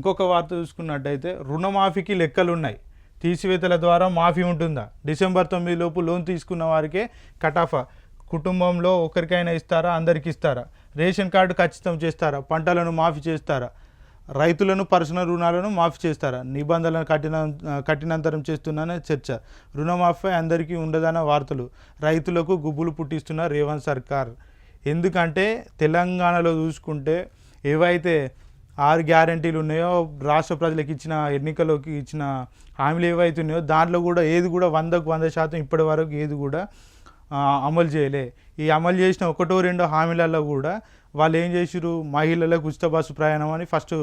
ఇంకొక వార్త చూసుకున్నట్టయితే రుణమాఫీకి లెక్కలున్నాయి, తీసివేతల ద్వారా మాఫీ ఉంటుందా? డిసెంబర్ 9 లోపు లోన్ తీసుకున్న వారికే కటాఫా. కుటుంబంలో ఒకరికైనా ఇస్తారా, అందరికి ఇస్తారా? రేషన్ కార్డు ఖచ్చితం చేస్తారా? పంటలను మాఫీ చేస్తారా? రైతులను పర్సనల్ రుణాలను మాఫీ చేస్తారా? నిబంధనలను కఠినంతరం చేస్తున్నానే చర్చ. రుణమాఫీ అందరికీ ఉండదన్న వార్తలు. రైతులకు గుబులు పుట్టిస్తున్న రేవంత్ సర్కార్. ఎందుకంటే తెలంగాణలో చూసుకుంటే ఏవైతే 6 గ్యారంటీలు ఉన్నాయో, రాష్ట్ర ప్రజలకు ఇచ్చిన ఎన్నికలోకి ఇచ్చిన హామీలు ఏవైతే ఉన్నాయో దాంట్లో కూడా ఏది కూడా 100కు 100% ఇప్పటి వరకు ఏది కూడా అమలు చేయలే. ఈ అమలు చేసిన ఒకటో రెండో హామీలలో కూడా వాళ్ళు ఏం చేసిరు, మహిళలకు ఉచిత బస్సు ప్రయాణం అని ఫస్ట్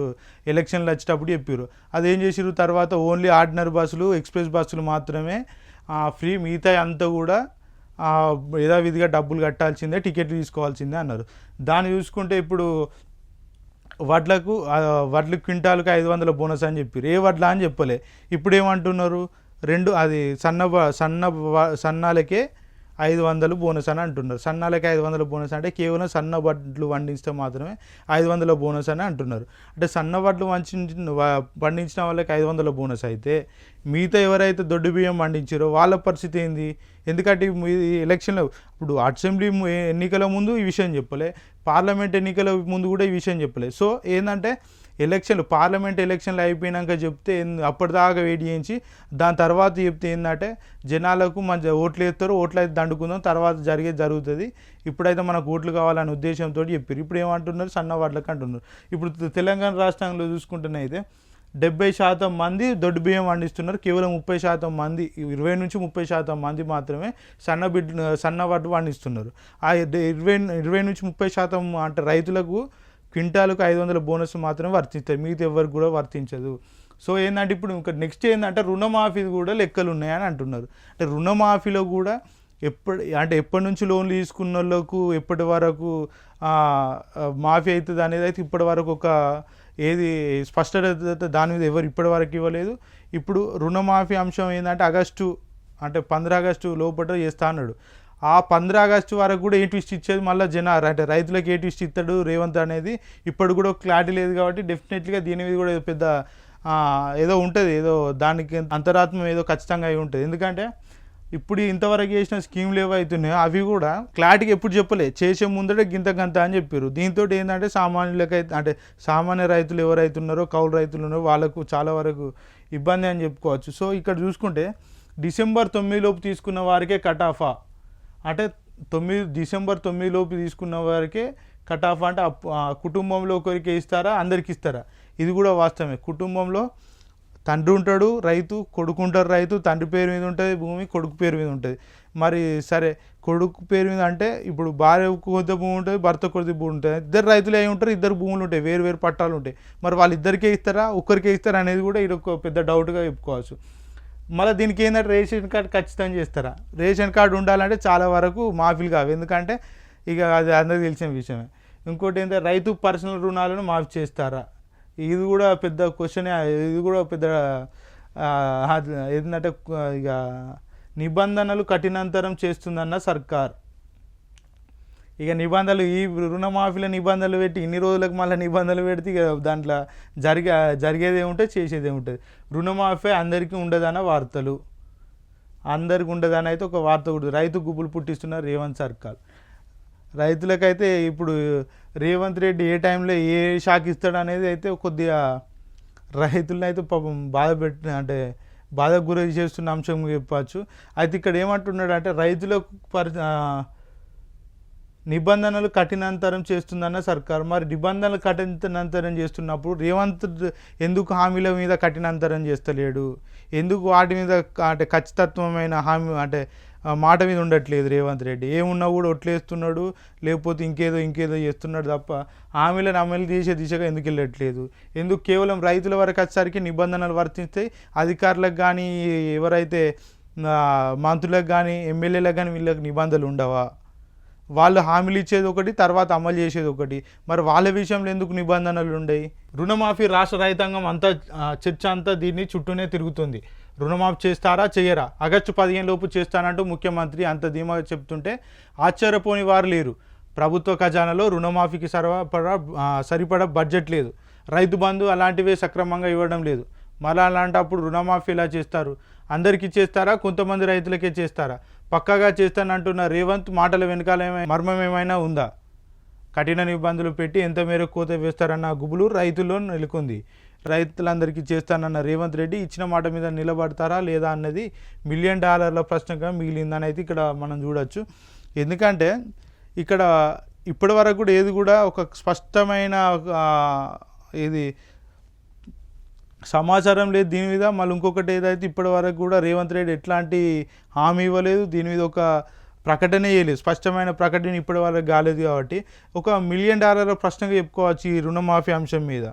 ఎలక్షన్లు వచ్చేటప్పుడు చెప్పారు. అదేం చేసిరు, తర్వాత ఓన్లీ ఆర్డినరీ బస్సులు, ఎక్స్ప్రెస్ బస్సులు మాత్రమే ఫ్రీ, మిగతా అంతా కూడా యథావిధిగా డబ్బులు కట్టాల్సిందే, టికెట్లు తీసుకోవాల్సిందే అన్నారు. దాన్ని చూసుకుంటే ఇప్పుడు వడ్లు క్వింటాల్కి 500 బోనస్ అని చెప్పారు. ఏ వడ్ల అని చెప్పలే. ఇప్పుడు ఏమంటున్నారు, అది సన్నాలకే 500 బోనస్ అని అంటున్నారు. సన్నాలకి 500 బోనస్ అంటే కేవలం సన్న వడ్లు పండిస్తే మాత్రమే 500 బోనస్ అని అంటున్నారు. అంటే సన్న వడ్లు పండించిన వాళ్ళకి 500 బోనస్ అయితే మిగతా ఎవరైతే దొడ్డు బియ్యం పండించారో వాళ్ళ పరిస్థితి ఏంది? ఎందుకంటే ఎలక్షన్లో ఇప్పుడు అసెంబ్లీ ఎన్నికల ముందు ఈ విషయం చెప్పలే, పార్లమెంట్ ఎన్నికల ముందు కూడా ఈ విషయం చెప్పలే. సో ఏంటంటే పార్లమెంట్ ఎలక్షన్లు అయిపోయినాక చెప్తే అప్పటిదాకా వెయిట్ చేయించి దాని తర్వాత చెప్తే ఏంటంటే జనాలకు మంచి ఓట్లు వేస్తారు, ఓట్లు అయితే దండుకుందాం, తర్వాత జరుగుతుంది, ఇప్పుడైతే మనకు ఓట్లు కావాలనే ఉద్దేశంతో చెప్పారు. ఇప్పుడు ఏమంటున్నారు, సన్న వాటికి అంటున్నారు. ఇప్పుడు తెలంగాణ రాష్ట్రంలో చూసుకుంటేనే అయితే 70% మంది దొడ్డు బియ్యం పండిస్తున్నారు, కేవలం 30% మంది, 20 నుంచి 30% మంది మాత్రమే సన్న వడ్లు పండిస్తున్నారు. ఆ 20 నుంచి 30% అంటే రైతులకు క్వింటాలకు 500 బోనస్ మాత్రమే వర్తిస్తాయి, మిగతా ఎవరికి కూడా వర్తించదు. సో ఏంటంటే ఇప్పుడు ఇంకా నెక్స్ట్ ఏంటంటే రుణమాఫీ కూడా లెక్కలు ఉన్నాయని అంటున్నారు. అంటే రుణమాఫీలో కూడా ఎప్పటి నుంచి లోన్లు తీసుకున్న వాళ్ళకు ఎప్పటి వరకు మాఫీ అవుతుంది అనేది అయితే ఇప్పటి వరకు ఒక ఏది స్పష్టత దాని మీద ఎవరు ఇప్పటి వరకు ఇవ్వలేదు. ఇప్పుడు రుణమాఫీ అంశం ఏంటంటే 15 ఆగస్టు లోపల చేస్తా అన్నాడు. ఆ 15 ఆగస్టు వరకు కూడా ఏ ట్విస్ట్ ఇచ్చేది మళ్ళీ అంటే రైతులకు ఏ ట్విస్ట్ ఇస్తాడు రేవంత్ అనేది ఇప్పుడు కూడా క్లారిటీ లేదు. కాబట్టి డెఫినెట్లీగా దీని మీద కూడా పెద్ద ఏదో ఉంటుంది, ఏదో దానికి అంతరాత్మ ఏదో ఖచ్చితంగా అయి ఉంటుంది. ఎందుకంటే ఇప్పుడు ఇంతవరకు చేసిన స్కీమ్లు ఏవైతున్నాయో అవి కూడా క్లారిటీగా ఎప్పుడు చెప్పలే, చేసే ముందరే గింత అని చెప్పారు. దీంతో ఏంటంటే సామాన్యులకైతే అంటే సామాన్య రైతులు ఎవరైతున్నారో, కౌలు రైతులు ఉన్నారో వాళ్ళకు చాలా వరకు ఇబ్బంది అని చెప్పుకోవచ్చు. సో ఇక్కడ చూసుకుంటే డిసెంబర్ 9 లోపు తీసుకున్న వారికే కటాఫా. అంటే డిసెంబర్ 9 లోపు తీసుకున్న వారికే కటాఫ్. అంటే కుటుంబంలో ఒకరికి ఇస్తారా, అందరికి ఇస్తారా? ఇది కూడా వాస్తవమే. కుటుంబంలో తండ్రి ఉంటాడు రైతు, కొడుకు ఉంటారు రైతు, తండ్రి పేరు మీద ఉంటుంది భూమి, కొడుకు పేరు మీద ఉంటుంది. మరి సరే, కొడుకు పేరు మీద అంటే ఇప్పుడు భార్య కొద్ది భూమి ఉంటుంది, భర్త కొద్ది భూమి ఉంటుంది, ఇద్దరు రైతులు అయి ఉంటారు, ఇద్దరు భూములు ఉంటాయి, వేరు పట్టాలు ఉంటాయి. మరి వాళ్ళిద్దరికే ఇస్తారా, ఒక్కరికే ఇస్తారా అనేది కూడా ఇది ఒక పెద్ద డౌట్గా చెప్పుకోవచ్చు. మళ్ళీ దీనికి ఏంటంటే రేషన్ కార్డు ఖచ్చితంగా చేస్తారా? రేషన్ కార్డు ఉండాలంటే చాలా వరకు మాఫీలు కావు, ఎందుకంటే ఇక అది అందరికీ తెలిసిన విషయమే. ఇంకోటి ఏంటంటే రైతు పర్సనల్ రుణాలను మాఫీ చేస్తారా? ఇది కూడా పెద్ద క్వశ్చనే. ఇది కూడా పెద్ద ఏంటంటే ఇక నిబంధనలు కఠినంతరం చేస్తుందన్న సర్కార్. ఇక నిబంధనలు ఈ రుణమాఫీల నిబంధనలు పెట్టి ఇన్ని రోజులకు మళ్ళీ నిబంధనలు పెడితే ఇక దాంట్లో జరిగేది ఏముంటుంది, చేసేది ఏముంటుంది. రుణమాఫీ అందరికీ ఉండదన్న వార్తలు, అందరికీ ఉండదని అయితే ఒక వార్త కూడా. రైతు గుబులు పుట్టిస్తున్న రేవంత్ సర్కార్. రైతులకైతే ఇప్పుడు రేవంత్ రెడ్డి ఏ టైంలో ఏ షాక్ ఇస్తాడు అనేది అయితే కొద్దిగా రైతులను అయితే పాపం బాధకు గురి చేస్తున్న అంశం చెప్పచ్చు. అయితే ఇక్కడ ఏమంటున్నాడు అంటే రైతులకు నిబంధనలు కఠినంతరం చేస్తుందన్న సర్కార్. మరి నిబంధనలు కఠినంతరం చేస్తున్నప్పుడు రేవంత్ ఎందుకు హామీల మీద కఠినంతరం చేస్తలేడు? ఎందుకు వాటి మీద అంటే ఖచ్చితత్వమైన హామీ అంటే మాట మీద ఉండట్లేదు రేవంత్ రెడ్డి? ఏమున్నా కూడా ఒట్లేస్తున్నాడు, లేకపోతే ఇంకేదో చేస్తున్నాడు తప్ప హామీలను అమలు చేసే దిశగా ఎందుకు వెళ్ళట్లేదు? ఎందుకు కేవలం రైతుల వరకు వచ్చేసరికి నిబంధనలు వర్తిస్తాయి, అధికారులకు కానీ ఎవరైతే మంత్రులకు కానీ ఎమ్మెల్యేలకు కానీ వీళ్ళకి నిబంధనలు ఉండవా? వాళ్ళు హామీలు ఇచ్చేది ఒకటి, తర్వాత అమలు చేసేది ఒకటి. మరి వాళ్ళ విషయంలో ఎందుకు నిబంధనలు ఉండవు? రుణమాఫీ రాష్ట్ర రైతాంగం అంతా చర్చ అంతా దీన్ని చుట్టూనే తిరుగుతుంది. రుణమాఫీ చేస్తారా, చేయరా? ఆగస్టు 15 లోపు చేస్తానంటూ ముఖ్యమంత్రి అంత ధీమాగా చెప్తుంటే ఆశ్చర్యపోని వారు లేరు. ప్రభుత్వ ఖజానాలో రుణమాఫీకి సరిపడా బడ్జెట్ లేదు. రైతు బంధు అలాంటివే సక్రమంగా ఇవ్వడం లేదు. మళ్ళీ అలాంటప్పుడు రుణమాఫీ ఎలా చేస్తారు? అందరికీ చేస్తారా, కొంతమంది రైతులకే చేస్తారా? పక్కాగా చేస్తానంటున్న రేవంత్ మాటల వెనకాల మర్మం ఏమైనా ఉందా? కఠిన నిబంధనలు పెట్టి ఎంత మేరకు కోత వేస్తారన్న గుబులు రైతుల్లో నెలకొంది. రైతులందరికీ చేస్తానన్న రేవంత్ రెడ్డి ఇచ్చిన మాట మీద నిలబడతారా లేదా అన్నది $1 మిలియన్ ప్రశ్నగా మిగిలిందని అయితే ఇక్కడ మనం చూడొచ్చు. ఎందుకంటే ఇక్కడ ఇప్పటి వరకు కూడా ఏది కూడా ఒక స్పష్టమైన ఇది సమాచారం లేదు దీని మీద. మళ్ళీ ఇంకొకటి ఏదైతే ఇప్పటి వరకు కూడా రేవంత్ రెడ్డి ఎట్లాంటి హామీ ఇవ్వలేదు, దీని మీద ఒక ప్రకటన చేయలేదు, స్పష్టమైన ప్రకటన ఇప్పటి వరకు కాలేదు. కాబట్టి ఒక $1 మిలియన్ ప్రశ్నగా చెప్పుకోవచ్చు ఈ రుణమాఫీ అంశం మీద.